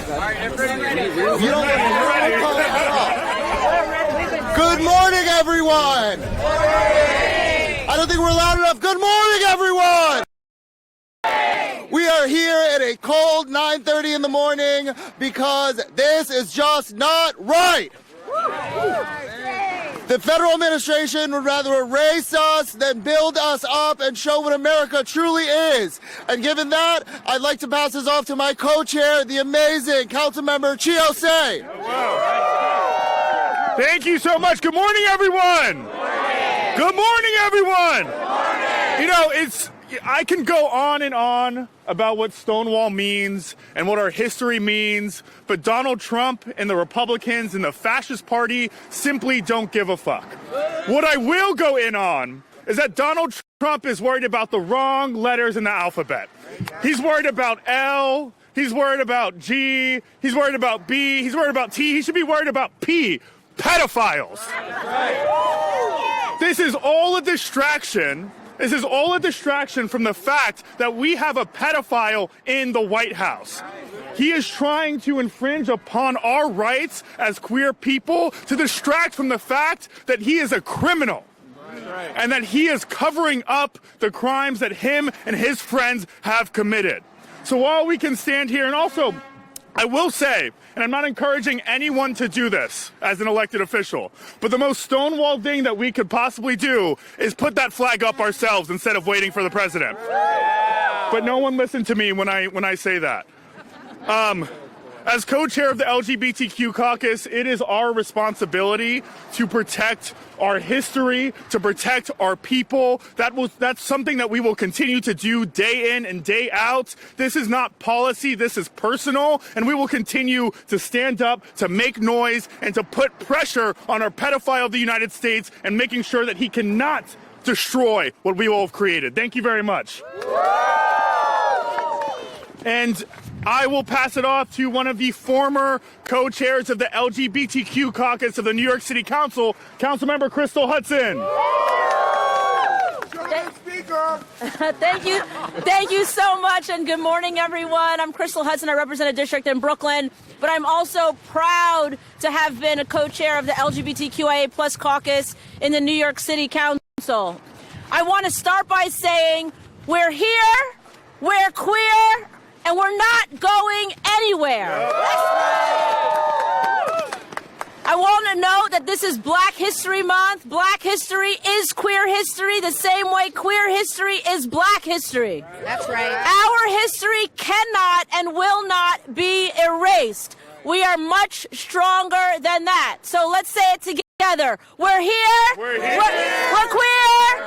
Good morning, everyone. I don't think we're loud enough. Good morning, everyone. We are here at a cold 9:30 in the morning because this is just not right. The federal administration would rather erase us than build us up and show what America truly is. And given that, I'd like to pass this off to my co-chair, the amazing Councilmember Chiose. Thank you so much. Good morning, everyone. Good morning, everyone. You know, I can go on and on about what Stonewall means and what our history means, but Donald Trump and the Republicans and the fascist party simply don't give a fuck. What I will go in on is that Donald Trump is worried about the wrong letters in the alphabet. He's worried about L, he's worried about G, he's worried about B, he's worried about T, he should be worried about P, pedophiles. This is all a distraction. This is all a distraction from the fact that we have a pedophile in the White House. He is trying to infringe upon our rights as queer people to distract from the fact that he is a criminal and that he is covering up the crimes that him and his friends have committed. So while we can stand here, and also I will say, and I'm not encouraging anyone to do this as an elected official, but the most Stonewall thing that we could possibly do is put that flag up ourselves instead of waiting for the president. But no one listened to me when I say that. As co-chair of the LGBTQ caucus, it is our responsibility to protect our history, to protect our people. That's something that we will continue to do day in and day out. This is not policy, this is personal, and we will continue to stand up, to make noise, and to put pressure on our pedophile of the United States and making sure that he cannot destroy what we all have created. Thank you very much. And I will pass it off to one of the former co-chairs of the LGBTQ caucus of the New York City Council, Councilmember Crystal Hudson. Thank you so much, and good morning, everyone. I'm Crystal Hudson. I represent a district in Brooklyn, but I'm also proud to have been a co-chair of the LGBTQIA+ caucus in the New York City Council. I want to start by saying we're here, we're queer, and we're not going anywhere. I want to note that this is Black History Month. Black history is queer history the same way queer history is Black history. That's right. Our history cannot and will not be erased. We are much stronger than that. So let's say it together. We're here. We're here. We're queer.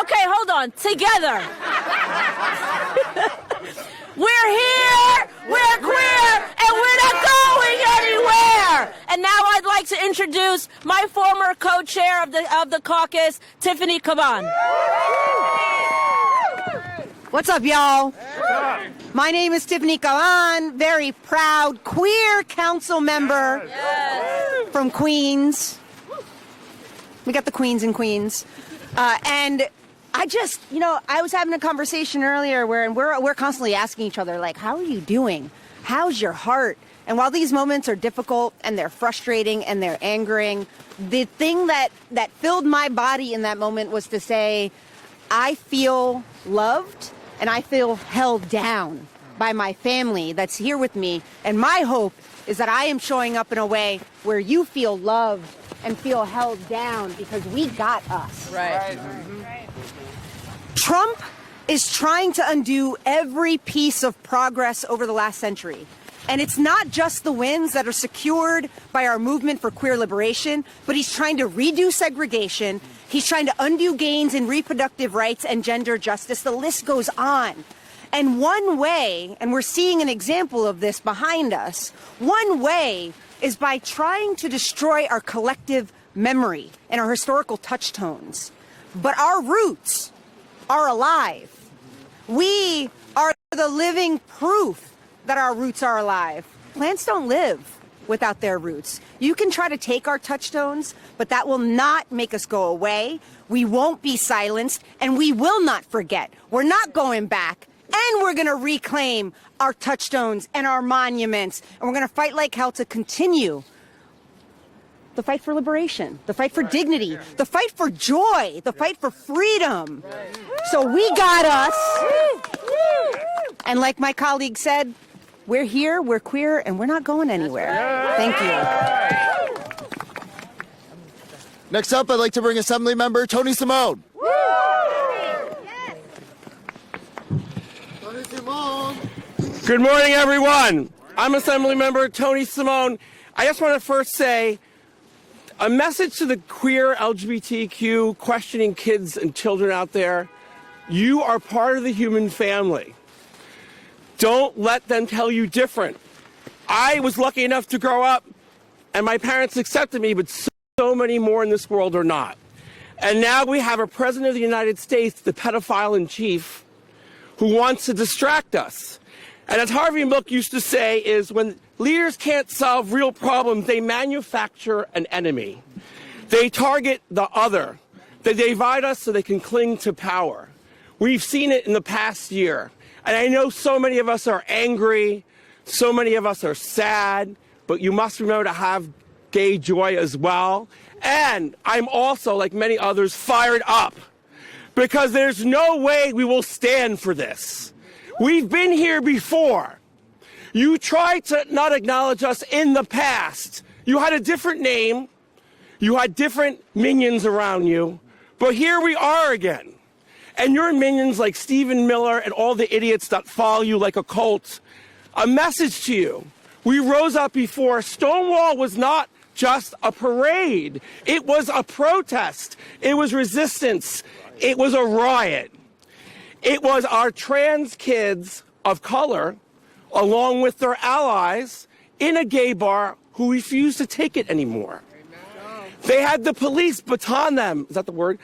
Okay, hold on. Together. We're here, we're queer, and we're not going anywhere. And now I'd like to introduce my former co-chair of the caucus, Tiffany Caban. What's up, y'all? My name is Tiffany Caban, very proud queer council member from Queens. We got the queens in Queens. And I just, I was having a conversation earlier where we're constantly asking each other, like, how are you doing? How's your heart? And while these moments are difficult and they're frustrating and they're angering, the thing that filled my body in that moment was to say, I feel loved and I feel held down by my family that's here with me. And my hope is that I am showing up in a way where you feel loved and feel held down because we got us. Right. Trump is trying to undo every piece of progress over the last century. And it's not just the wins that are secured by our movement for queer liberation, but he's trying to redo segregation. He's trying to undo gains in reproductive rights and gender justice. The list goes on. And one way, and we're seeing an example of this behind us, one way is by trying to destroy our collective memory and our historical touchstones. But our roots are alive. We are the living proof that our roots are alive. Plants don't live without their roots. You can try to take our touchstones, but that will not make us go away. We won't be silenced, and we will not forget. We're not going back. And we're going to reclaim our touchstones and our monuments. And we're going to fight like hell to continue the fight for liberation, the fight for dignity, the fight for joy, the fight for freedom. So we got us. And like my colleague said, we're here, we're queer, and we're not going anywhere. Thank you. Next up, I'd like to bring Assembly Member Tony Simone. Tony Simone. Good morning, everyone. I'm Assemblymember Tony Simone. I just want to first say a message to the queer LGBTQ questioning kids and children out there. You are part of the human family. Don't let them tell you different. I was lucky enough to grow up and my parents accepted me, but so many more in this world are not. And now we have a president of the United States, the pedophile in chief, who wants to distract us. And as Harvey Milk used to say, is when leaders can't solve real problems, they manufacture an enemy. They target the other. They divide us so they can cling to power. We've seen it in the past year. And I know so many of us are angry, so many of us are sad, but you must remember to have gay joy as well. And I'm also, like many others, fired up because there's no way we will stand for this. We've been here before. You tried to not acknowledge us in the past. You had a different name. You had different minions around you. But here we are again. And your minions like Stephen Miller and all the idiots that follow you like a cult. A message to you. We rose up before. Stonewall was not just a parade. It was a protest. It was resistance. It was a riot. It was our trans kids of color, along with their allies, in a gay bar who refused to take it anymore. They had the police baton them, is that the word?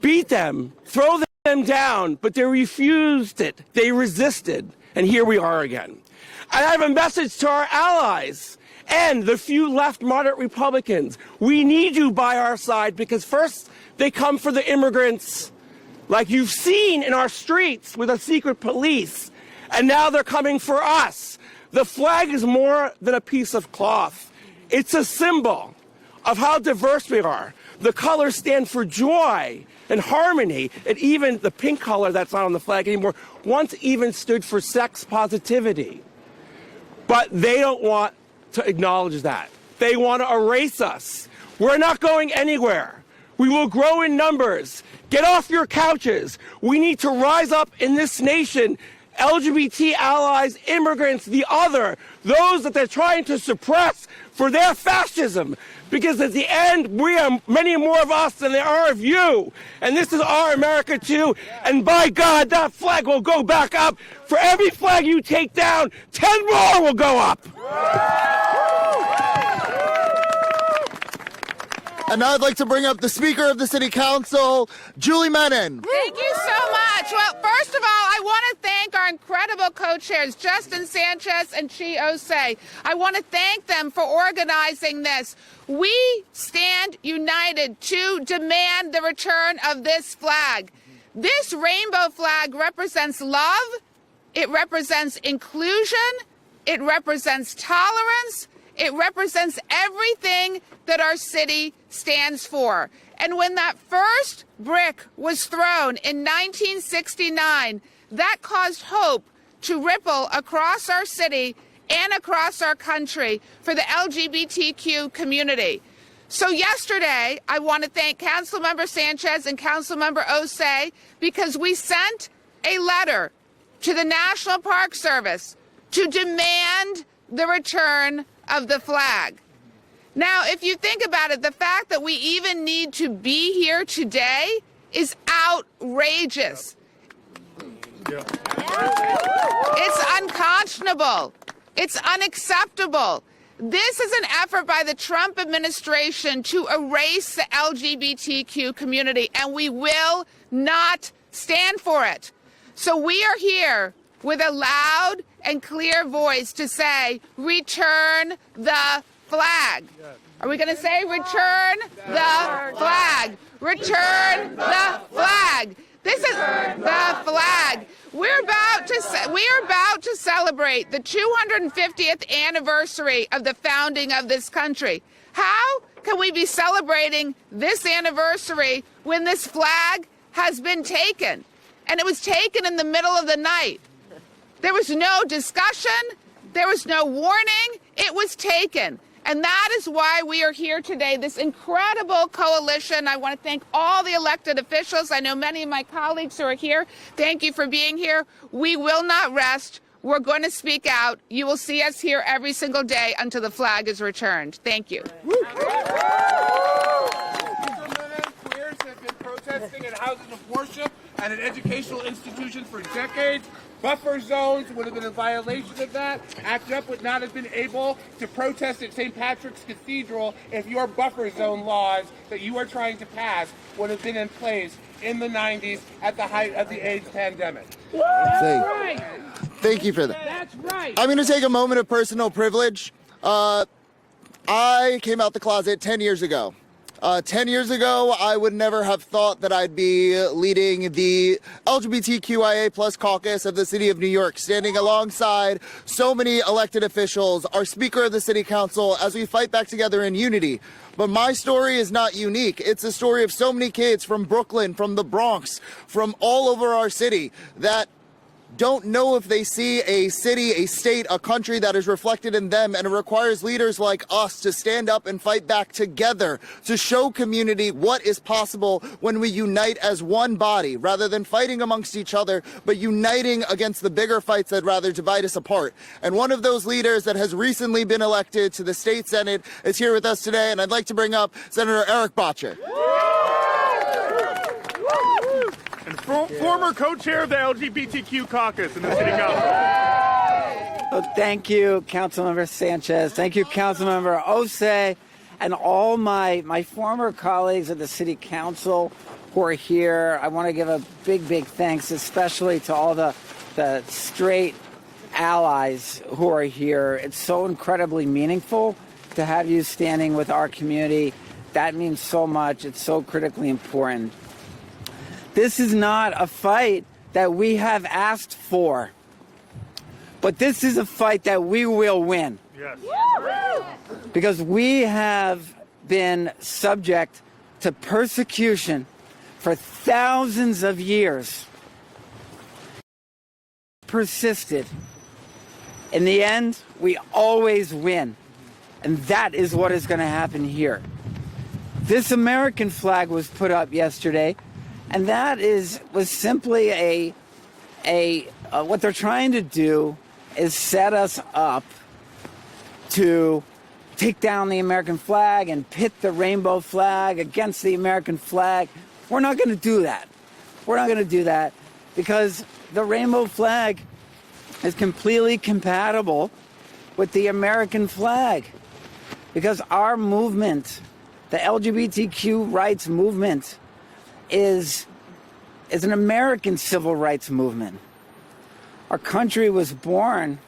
Beat them, throw them down, but they refused it. They resisted, and here we are again. And I have a message to our allies and the few left moderate Republicans. We need you by our side because first, they come for the immigrants, like you've seen in our streets with a secret police. And now they're coming for us. The flag is more than a piece of cloth. It's a symbol of how diverse we are. The colors stand for joy and harmony. And even the pink color that's not on the flag anymore once even stood for sex positivity. But they don't want to acknowledge that. They want to erase us. We're not going anywhere. We will grow in numbers. Get off your couches. We need to rise up in this nation. LGBT allies, immigrants, the other, those that they're trying to suppress for their fascism. Because at the end, we are many more of us than there are of you. And this is our America too. And by God, that flag will go back up. For every flag you take down, 10 more will go up. And now I'd like to bring up the Speaker of the City Council, Julie Menon. Thank you so much. Well, first of all, I want to thank our incredible co-chairs, Justin Sanchez and Chi Osei. I want to thank them for organizing this. We stand united to demand the return of this flag. This rainbow flag represents love. It represents inclusion. It represents tolerance. It represents everything that our city stands for. And when that first brick was thrown in 1969, that caused hope to ripple across our city and across our country for the LGBTQ community. So yesterday, I want to thank Councilmember Sanchez and Councilmember Osei because we sent a letter to the National Park Service to demand the return of the flag. Now, if you think about it, the fact that we even need to be here today is outrageous. It's unconscionable. It's unacceptable. This is an effort by the Trump administration to erase the LGBTQ community, and we will not stand for it. So we are here with a loud and clear voice to say, return the flag. Are we going to say return the flag? Return the flag. This is the flag. We're about to celebrate the 250th anniversary of the founding of this country. How can we be celebrating this anniversary when this flag has been taken? And it was taken in the middle of the night. There was no discussion. There was no warning. It was taken. And that is why we are here today, this incredible coalition. I want to thank all the elected officials. I know many of my colleagues who are here. Thank you for being here. We will not rest. We're going to speak out. You will see us here every single day until the flag is returned. Thank you. Queers have been protesting at houses of worship and at educational institutions for decades. Buffer zones would have been a violation of that. ACT UP would not have been able to protest at St. Patrick's Cathedral if your buffer zone laws that you are trying to pass would have been in place in the 90s at the height of the AIDS pandemic. Thank you for that. That's right. I'm going to take a moment of personal privilege. I came out the closet 10 years ago. 10 years ago, I would never have thought that I'd be leading the LGBTQIA plus caucus of the city of New York, standing alongside so many elected officials, our Speaker of the City Council, as we fight back together in unity. But my story is not unique. It's a story of so many kids from Brooklyn, from the Bronx, from all over our city that don't know if they see a city, a state, a country that is reflected in them, and it requires leaders like us to stand up and fight back together to show community what is possible when we unite as one body, rather than fighting amongst each other, but uniting against the bigger fights that rather divide us apart. And one of those leaders that has recently been elected to the state senate is here with us today, and I'd like to bring up Senator Eric Botcher. And former co-chair of the LGBTQ caucus in the city council. Well, thank you, Councilmember Sanchez. Thank you, Councilmember Osei, and all my former colleagues at the city council who are here. I want to give a big thanks, especially to all the straight allies who are here. It's so incredibly meaningful to have you standing with our community. That means so much. It's so critically important. This is not a fight that we have asked for, but this is a fight that we will win. Yes. Because we have been subject to persecution for thousands of years. Persisted. In the end, we always win. And that is what is going to happen here. This American flag was put up yesterday. And that was simply what they're trying to do is set us up to take down the American flag and pit the rainbow flag against the American flag. We're not going to do that. We're not going to do that because the rainbow flag is completely compatible with the American flag. Because our movement, the LGBTQ rights movement, is an American civil rights movement. Our country was born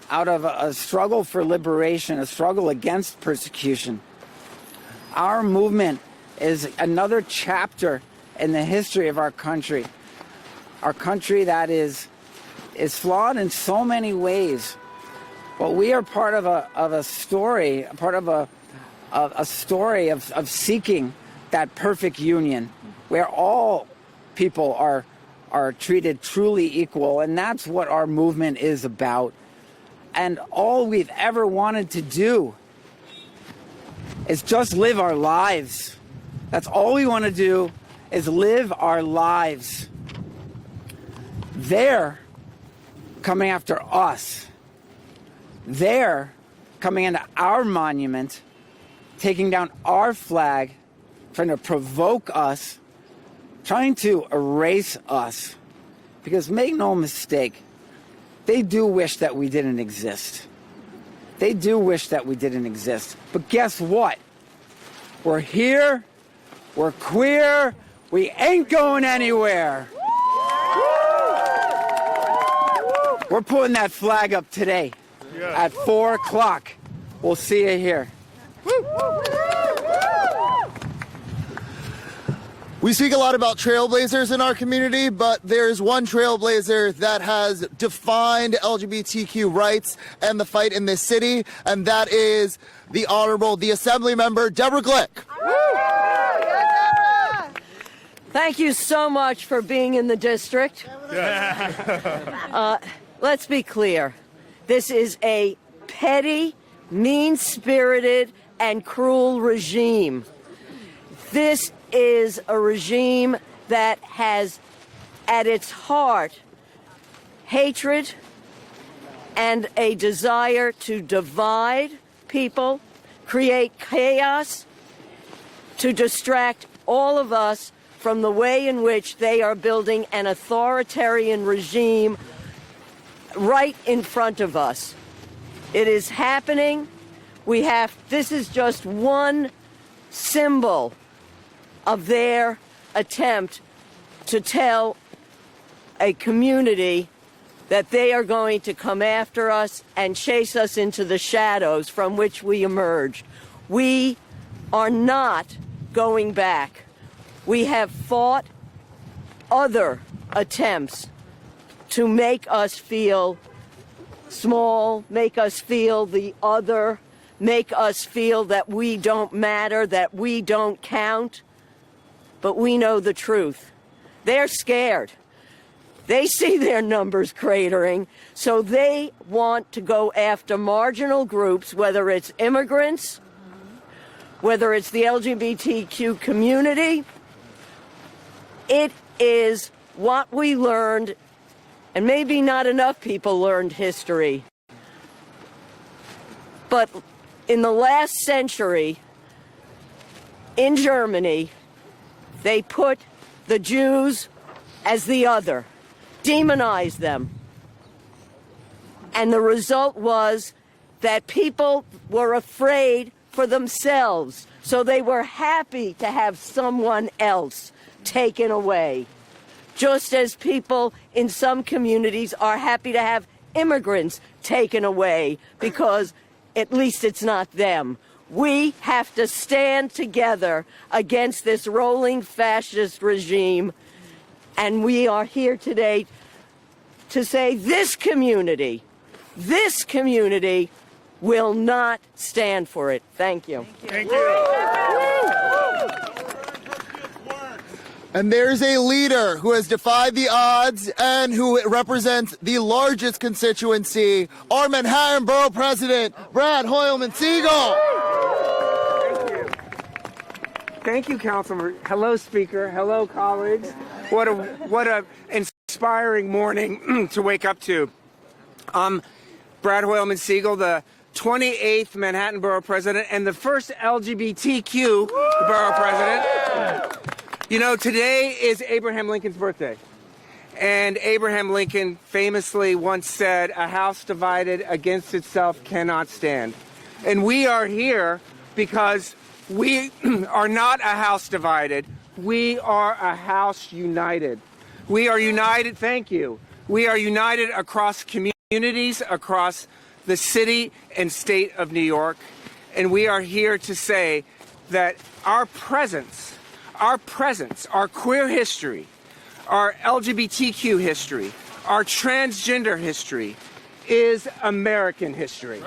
out of a struggle for liberation, a struggle against persecution. Our movement is another chapter in the history of our country. Our country that is flawed in so many ways, but we are part of a story, part of a story of seeking that perfect union, where all people are treated truly equal, and that's what our movement is about. And all we've ever wanted to do is just live our lives. That's all we want to do, is live our lives. They're coming after us. They're coming into our monument, taking down our flag, trying to provoke us, trying to erase us. Because make no mistake, they do wish that we didn't exist. They do wish that we didn't exist. But guess what? We're here, we're queer, we ain't going anywhere. We're putting that flag up today at 4 o'clock. We'll see you here. We speak a lot about trailblazers in our community, but there's one trailblazer that has defined LGBTQ rights and the fight in this city, and that is the Honorable, the Assembly Member, Deborah Glick. Thank you so much for being in the district. Let's be clear. This is a petty, mean-spirited, and cruel regime. This is a regime that has at its heart hatred and a desire to divide people, create chaos, to distract all of us from the way in which they are building an authoritarian regime right in front of us. It is happening. This is just one symbol of their attempt to tell a community that they are going to come after us and chase us into the shadows from which we emerged. We are not going back. We have fought other attempts to make us feel small, make us feel the other, make us feel that we don't matter, that we don't count. But we know the truth. They're scared. They see their numbers cratering, so they want to go after marginal groups, whether it's immigrants, whether it's the LGBTQ community. It is what we learned, and maybe not enough people learned history. But in the last century, in Germany, they put the Jews as the other, demonized them. And the result was that people were afraid for themselves, so they were happy to have someone else taken away. Just as people in some communities are happy to have immigrants taken away because at least it's not them. We have to stand together against this rolling fascist regime, and we are here today to say this community will not stand for it. Thank you. Thank you. And there's a leader who has defied the odds and who represents the largest constituency, our Manhattan Borough President, Brad Hoylman-Siegel. Thank you, Councilman. Hello, Speaker. Hello, colleagues. What a inspiring morning to wake up to. Brad Hoylman-Siegel, the 28th Manhattan Borough President and the first LGBTQ Borough President. You know, today is Abraham Lincoln's birthday. And Abraham Lincoln famously once said, "A house divided against itself cannot stand." And we are here because we are not a house divided. We are a house united. We are united, thank you. We are united across communities, across the city and state of New York. And we are here to say that our presence, our queer history, our LGBTQ history, our transgender history is American history.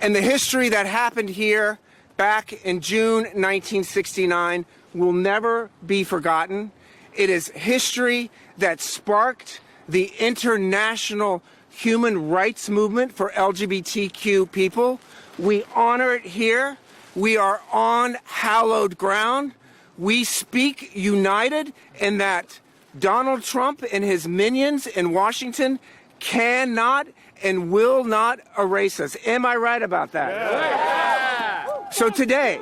And the history that happened here back in June 1969 will never be forgotten. It is history that sparked the international human rights movement for LGBTQ people. We honor it here. We are on hallowed ground. We speak united in that Donald Trump and his minions in Washington cannot and will not erase us. Am I right about that? Yeah. So today,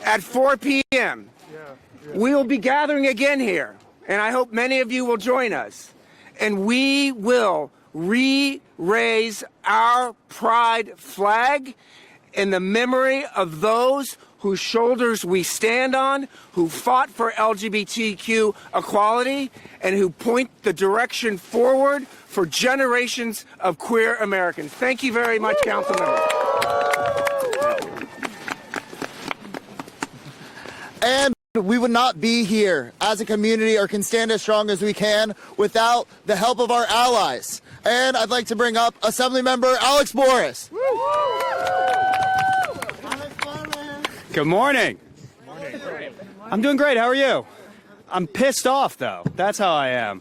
at 4 p.m., we will be gathering again here, and I hope many of you will join us, and we will re-raise our pride flag in the memory of those whose shoulders we stand on, who fought for LGBTQ equality, and who point the direction forward for generations of queer Americans. Thank you very much, Council members. And we would not be here as a community or can stand as strong as we can without the help of our allies. And I'd like to bring up Assemblymember Alex Boris. Good morning. I'm doing great. How are you? I'm pissed off, though. That's how I am.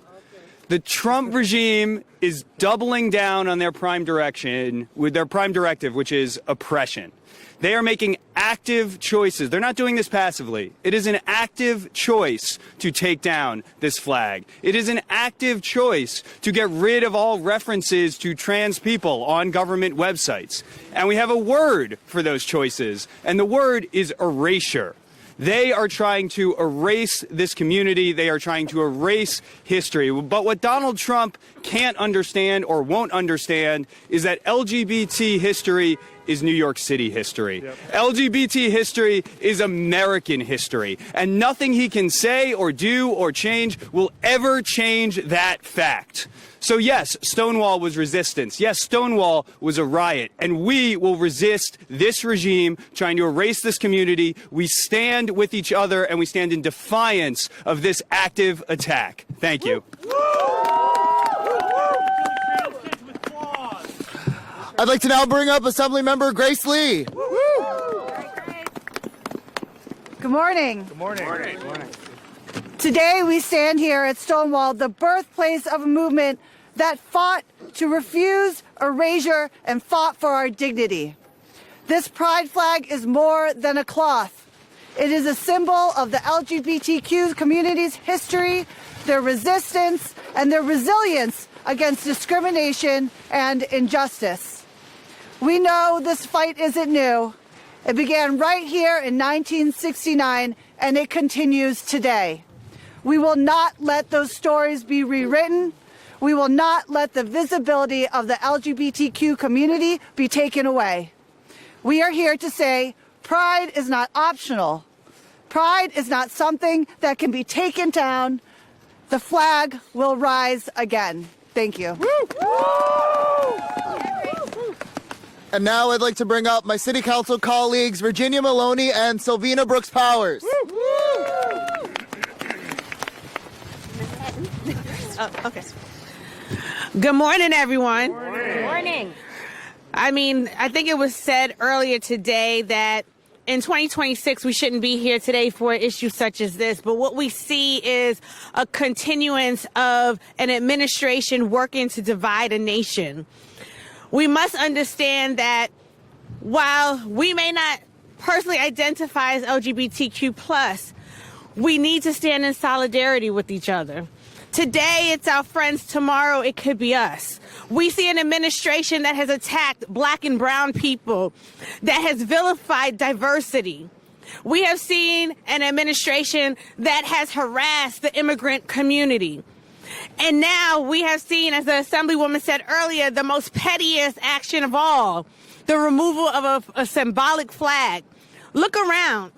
The Trump regime is doubling down on their prime directive, which is oppression. They are making active choices. They're not doing this passively. It is an active choice to take down this flag. It is an active choice to get rid of all references to trans people on government websites. And we have a word for those choices, and the word is erasure. They are trying to erase this community. They are trying to erase history. But what Donald Trump can't understand or won't understand is that LGBT history is New York City history. Yep. LGBT history is American history. And nothing he can say or do or change will ever change that fact. So yes, Stonewall was resistance. Yes, Stonewall was a riot. And we will resist this regime trying to erase this community. We stand with each other and we stand in defiance of this active attack. Thank you. I'd like to now bring up Assemblymember Grace Lee. Good morning. Good morning. Good morning. Today we stand here at Stonewall, the birthplace of a movement that fought to refuse erasure and fought for our dignity. This pride flag is more than a cloth. It is a symbol of the LGBTQ community's history, their resistance, and their resilience against discrimination and injustice. We know this fight isn't new. It began right here in 1969, and it continues today. We will not let those stories be rewritten. We will not let the visibility of the LGBTQ community be taken away. We are here to say pride is not optional. Pride is not something that can be taken down. The flag will rise again. Thank you. And now I'd like to bring up my city council colleagues, Virginia Maloney and Sylvina Brooks Powers. Oh, okay. Good morning, everyone. Good morning. I mean, I think it was said earlier today that in 2026, we shouldn't be here today for an issue such as this. But what we see is a continuance of an administration working to divide a nation. We must understand that while we may not personally identify as LGBTQ+, we need to stand in solidarity with each other. Today, it's our friends. Tomorrow, it could be us. We see an administration that has attacked Black and brown people, that has vilified diversity. We have seen an administration that has harassed the immigrant community. And now we have seen, as the Assemblywoman said earlier, the most pettiest action of all, the removal of a symbolic flag. Look around.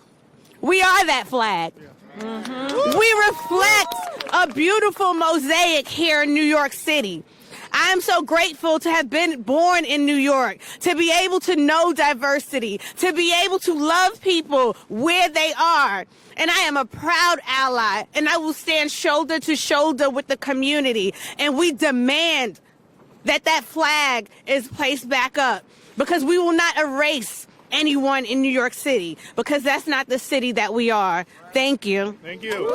We are that flag. We reflect a beautiful mosaic here in New York City. I am so grateful to have been born in New York, to be able to know diversity, to be able to love people where they are. And I am a proud ally, and I will stand shoulder to shoulder with the community. And we demand that that flag is placed back up, because we will not erase anyone in New York City, because that's not the city that we are. Thank you. Thank you.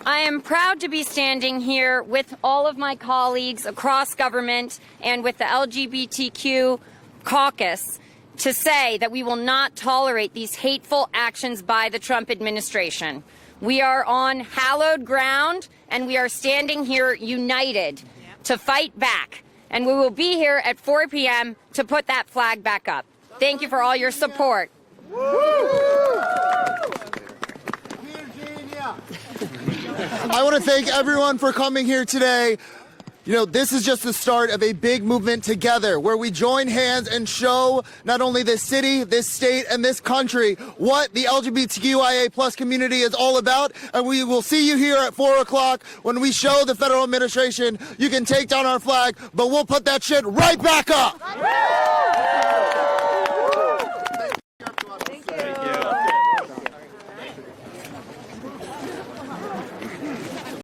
I am proud to be standing here with all of my colleagues across government and with the LGBTQ caucus to say that we will not tolerate these hateful actions by the Trump administration. We are on hallowed ground, and we are standing here united to fight back. And we will be here at 4 p.m. to put that flag back up. Thank you for all your support. I want to thank everyone for coming here today. You know, this is just the start of a big movement together where we join hands and show not only this city, this state, and this country what the LGBTQIA+ community is all about. And we will see you here at 4 o'clock when we show the federal administration you can take down our flag, but we'll put that shit right back up.